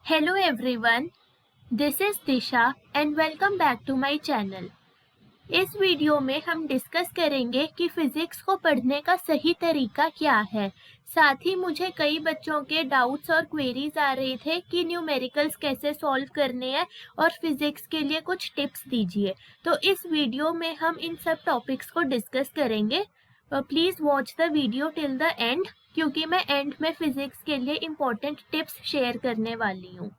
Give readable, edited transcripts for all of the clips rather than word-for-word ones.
Hello everyone, this is Disha and welcome back to my channel. इस video में हम discuss करेंगे कि फिजिक्स को पढ़ने का सही तरीका क्या है। साथ ही मुझे कई बच्चों के डाउट्स और क्वेरीज आ रहे थे कि न्यूमेरिकल्स कैसे सॉल्व करने हैं और फिजिक्स के लिए कुछ टिप्स दीजिए। तो इस वीडियो में हम इन सब टॉपिक्स को डिस्कस करेंगे। Please watch the video till the end, क्योंकि मैं एंड में फिजिक्स के लिए इम्पोर्टेंट टिप्स शेयर करने वाली हूँ।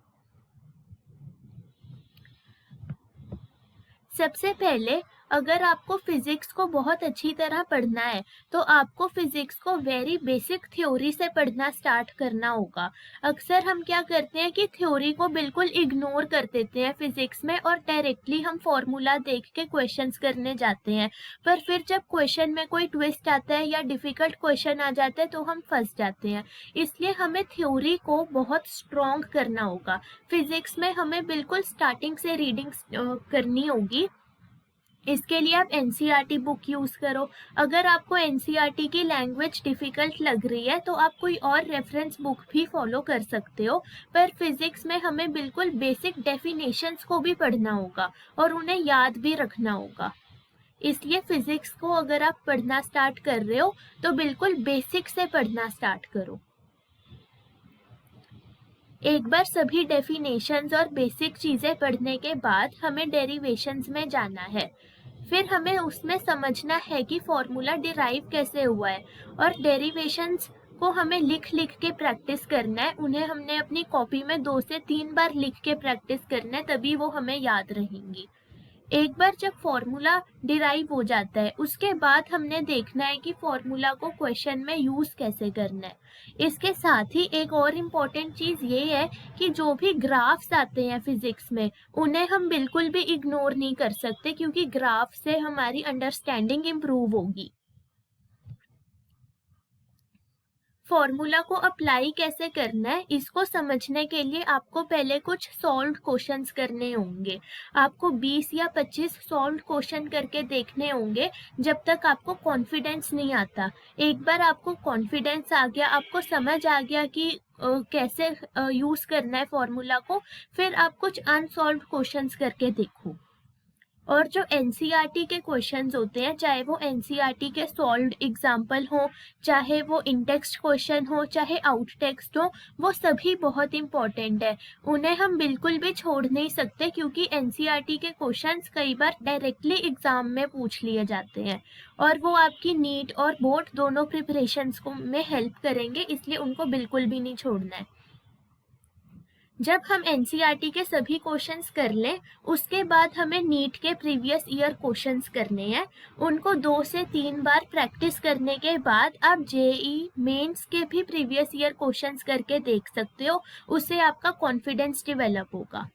सबसे पहले अगर आपको फिजिक्स को बहुत अच्छी तरह पढ़ना है तो आपको फिजिक्स को वेरी बेसिक थ्योरी से पढ़ना स्टार्ट करना होगा। अक्सर हम क्या करते हैं कि थ्योरी को बिल्कुल इग्नोर कर देते हैं फिजिक्स में और डायरेक्टली हम फॉर्मूला देख के क्वेश्चंस करने जाते हैं, पर फिर जब क्वेश्चन में कोई ट्विस्ट आता है या डिफिकल्ट क्वेश्चन आ जाता है तो हम फंस जाते हैं। इसलिए हमें थ्योरी को बहुत स्ट्रॉन्ग करना होगा। फिजिक्स में हमें बिल्कुल स्टार्टिंग से रीडिंग करनी होगी। इसके लिए आप एनसीईआरटी बुक यूज़ करो। अगर आपको एनसीईआरटी की लैंग्वेज डिफ़िकल्ट लग रही है तो आप कोई और रेफरेंस बुक भी फॉलो कर सकते हो, पर फिज़िक्स में हमें बिल्कुल बेसिक डेफिनेशंस को भी पढ़ना होगा और उन्हें याद भी रखना होगा। इसलिए फिज़िक्स को अगर आप पढ़ना स्टार्ट कर रहे हो तो बिल्कुल बेसिक से पढ़ना स्टार्ट करो। एक बार सभी डेफिनेशंस और बेसिक चीज़ें पढ़ने के बाद हमें डेरिवेशंस में जाना है। फिर हमें उसमें समझना है कि फॉर्मूला डिराइव कैसे हुआ है और डेरिवेशंस को हमें लिख लिख के प्रैक्टिस करना है। उन्हें हमने अपनी कॉपी में 2 से 3 बार लिख के प्रैक्टिस करना है, तभी वो हमें याद रहेंगी। एक बार जब फॉर्मूला डिराइव हो जाता है उसके बाद हमने देखना है कि फॉर्मूला को क्वेश्चन में यूज़ कैसे करना है। इसके साथ ही एक और इम्पॉर्टेंट चीज़ ये है कि जो भी ग्राफ्स आते हैं फिजिक्स में उन्हें हम बिल्कुल भी इग्नोर नहीं कर सकते, क्योंकि ग्राफ से हमारी अंडरस्टैंडिंग इम्प्रूव होगी। फॉर्मूला को अप्लाई कैसे करना है इसको समझने के लिए आपको पहले कुछ सॉल्व्ड क्वेश्चंस करने होंगे। आपको 20 या 25 सॉल्व्ड क्वेश्चन करके देखने होंगे जब तक आपको कॉन्फिडेंस नहीं आता। एक बार आपको कॉन्फिडेंस आ गया, आपको समझ आ गया कि कैसे यूज़ करना है फॉर्मूला को, फिर आप कुछ अनसॉल्व्ड क्वेश्चंस करके देखो। और जो एनसीईआरटी के क्वेश्चंस होते हैं, चाहे वो एनसीईआरटी के सॉल्व्ड एग्जाम्पल हो, चाहे वो इन टेक्स्ट क्वेश्चन हो, चाहे आउट टेक्स्ट हो, वो सभी बहुत इंपॉर्टेंट है। उन्हें हम बिल्कुल भी छोड़ नहीं सकते, क्योंकि एनसीईआरटी के क्वेश्चंस कई बार डायरेक्टली एग्जाम में पूछ लिए जाते हैं और वो आपकी नीट और बोर्ड दोनों प्रिपरेशंस को में हेल्प करेंगे, इसलिए उनको बिल्कुल भी नहीं छोड़ना है। जब हम एनसीईआरटी के सभी क्वेश्चंस कर लें उसके बाद हमें नीट के प्रीवियस ईयर क्वेश्चंस करने हैं। उनको 2 से 3 बार प्रैक्टिस करने के बाद आप जेईई मेंस के भी प्रीवियस ईयर क्वेश्चंस करके देख सकते हो। उससे आपका कॉन्फिडेंस डेवलप होगा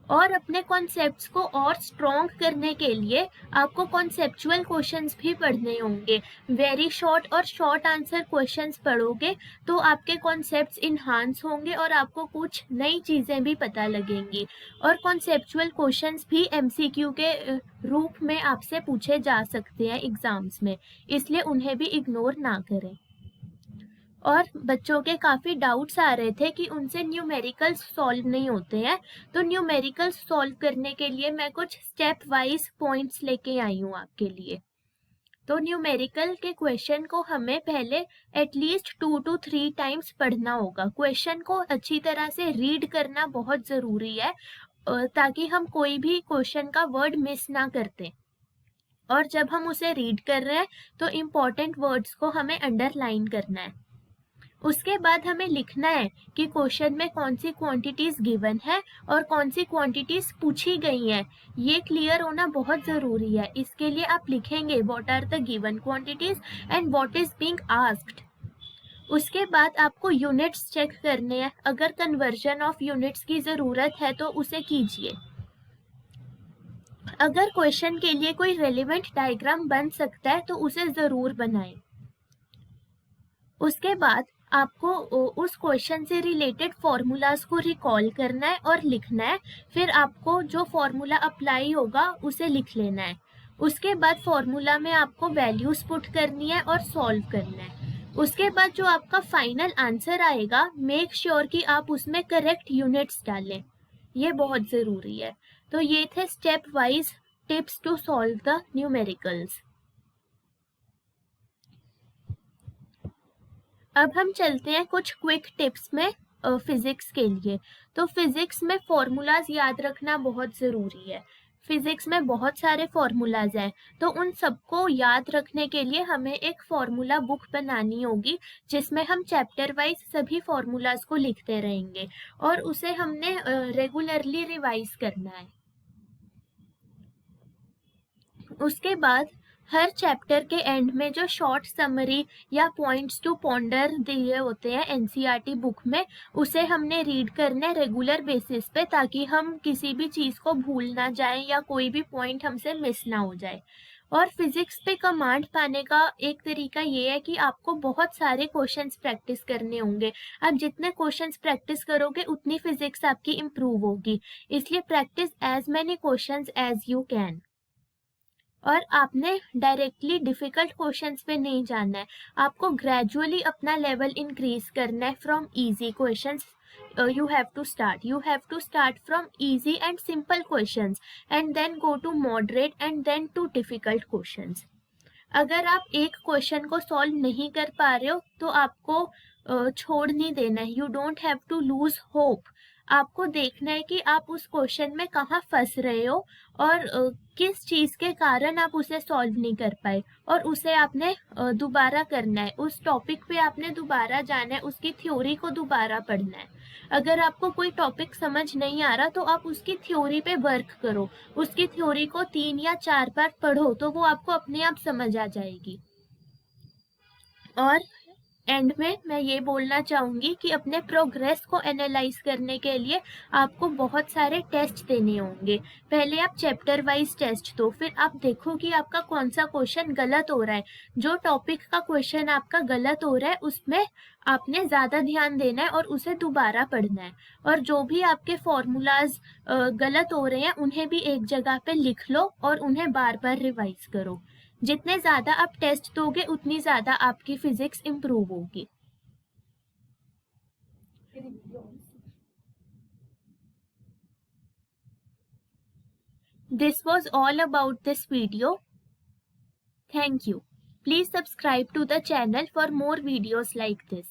और अपने कॉन्सेप्ट्स को और स्ट्रॉन्ग करने के लिए आपको कॉन्सेप्चुअल क्वेश्चंस भी पढ़ने होंगे। वेरी शॉर्ट और शॉर्ट आंसर क्वेश्चंस पढ़ोगे तो आपके कॉन्सेप्ट्स इन्हांस होंगे और आपको कुछ नई चीज़ें भी पता लगेंगी। और कॉन्सेप्चुअल क्वेश्चंस भी एमसीक्यू के रूप में आपसे पूछे जा सकते हैं एग्जाम्स में, इसलिए उन्हें भी इग्नोर ना करें। और बच्चों के काफ़ी डाउट्स आ रहे थे कि उनसे न्यूमेरिकल्स सॉल्व नहीं होते हैं, तो न्यूमेरिकल्स सॉल्व करने के लिए मैं कुछ स्टेप वाइज पॉइंट्स लेके आई हूँ आपके लिए। तो न्यूमेरिकल के क्वेश्चन को हमें पहले एटलीस्ट 2 to 3 टाइम्स पढ़ना होगा। क्वेश्चन को अच्छी तरह से रीड करना बहुत ज़रूरी है ताकि हम कोई भी क्वेश्चन का वर्ड मिस ना करते। और जब हम उसे रीड कर रहे हैं तो इम्पॉर्टेंट वर्ड्स को हमें अंडरलाइन करना है। उसके बाद हमें लिखना है कि क्वेश्चन में कौन सी क्वांटिटीज गिवन है और कौन सी क्वांटिटीज पूछी गई हैं। ये क्लियर होना बहुत ज़रूरी है। इसके लिए आप लिखेंगे what are the given quantities and what is being asked. उसके बाद आपको यूनिट्स चेक करने हैं। अगर कन्वर्जन ऑफ यूनिट्स की ज़रूरत है तो उसे कीजिए। अगर क्वेश्चन के लिए कोई रेलिवेंट डायग्राम बन सकता है तो उसे ज़रूर बनाएं। उसके बाद आपको उस क्वेश्चन से रिलेटेड फॉर्मूलाज को रिकॉल करना है और लिखना है। फिर आपको जो फॉर्मूला अप्लाई होगा उसे लिख लेना है। उसके बाद फॉर्मूला में आपको वैल्यूज पुट करनी है और सॉल्व करना है। उसके बाद जो आपका फाइनल आंसर आएगा, मेक श्योर कि आप उसमें करेक्ट यूनिट्स डालें, ये बहुत ज़रूरी है। तो ये थे step wise tips to solve the numericals. अब हम चलते हैं कुछ क्विक टिप्स में फिजिक्स के लिए। तो फिजिक्स में फॉर्मूलाज याद रखना बहुत ज़रूरी है। फिजिक्स में बहुत सारे फॉर्मूलाज हैं, तो उन सबको याद रखने के लिए हमें एक फॉर्मूला बुक बनानी होगी, जिसमें हम चैप्टर वाइज सभी फॉर्मूलाज को लिखते रहेंगे और उसे हमने रेगुलरली रिवाइज करना है। उसके बाद हर चैप्टर के एंड में जो शॉर्ट समरी या पॉइंट्स टू पॉन्डर दिए होते हैं एनसीईआरटी बुक में, उसे हमने रीड करना है रेगुलर बेसिस पे, ताकि हम किसी भी चीज़ को भूल ना जाएं या कोई भी पॉइंट हमसे मिस ना हो जाए। और फिजिक्स पे कमांड पाने का एक तरीका ये है कि आपको बहुत सारे क्वेश्चंस प्रैक्टिस करने होंगे। आप जितने क्वेश्चंस प्रैक्टिस करोगे उतनी फिजिक्स आपकी इम्प्रूव होगी, इसलिए practice as many questions as you can. और आपने डायरेक्टली डिफिकल्ट क्वेश्चंस पे नहीं जाना है, आपको ग्रेजुअली अपना लेवल इंक्रीज करना है from easy questions. you have to start from easy and simple questions and then go to moderate and then to difficult questions. अगर आप एक क्वेश्चन को सॉल्व नहीं कर पा रहे हो तो आपको छोड़ नहीं देना है, you don't have to lose hope. आपको देखना है कि आप उस क्वेश्चन में कहाँ फंस रहे हो और किस चीज़ के कारण आप उसे सॉल्व नहीं कर पाए, और उसे आपने दोबारा करना है, उस टॉपिक पे आपने दोबारा जाना है, उसकी थ्योरी को दोबारा पढ़ना है। अगर आपको कोई टॉपिक समझ नहीं आ रहा तो आप उसकी थ्योरी पे वर्क करो, उसकी थ्योरी को 3 या 4 बार पढ़ो तो वो आपको अपने आप समझ आ जाएगी। और एंड में मैं ये बोलना चाहूँगी कि अपने प्रोग्रेस को एनालाइज करने के लिए आपको बहुत सारे टेस्ट देने होंगे। पहले आप चैप्टर वाइज टेस्ट दो, फिर आप देखो कि आपका कौन सा क्वेश्चन गलत हो रहा है। जो टॉपिक का क्वेश्चन आपका गलत हो रहा है उसमें आपने ज़्यादा ध्यान देना है और उसे दोबारा पढ़ना है। और जो भी आपके फॉर्मूलाज गलत हो रहे हैं उन्हें भी एक जगह पे लिख लो और उन्हें बार बार रिवाइज करो। जितने ज़्यादा आप टेस्ट दोगे उतनी ज़्यादा आपकी फिजिक्स इम्प्रूव होगी। This was all about this video. Thank you. Please subscribe to the channel for more videos like this.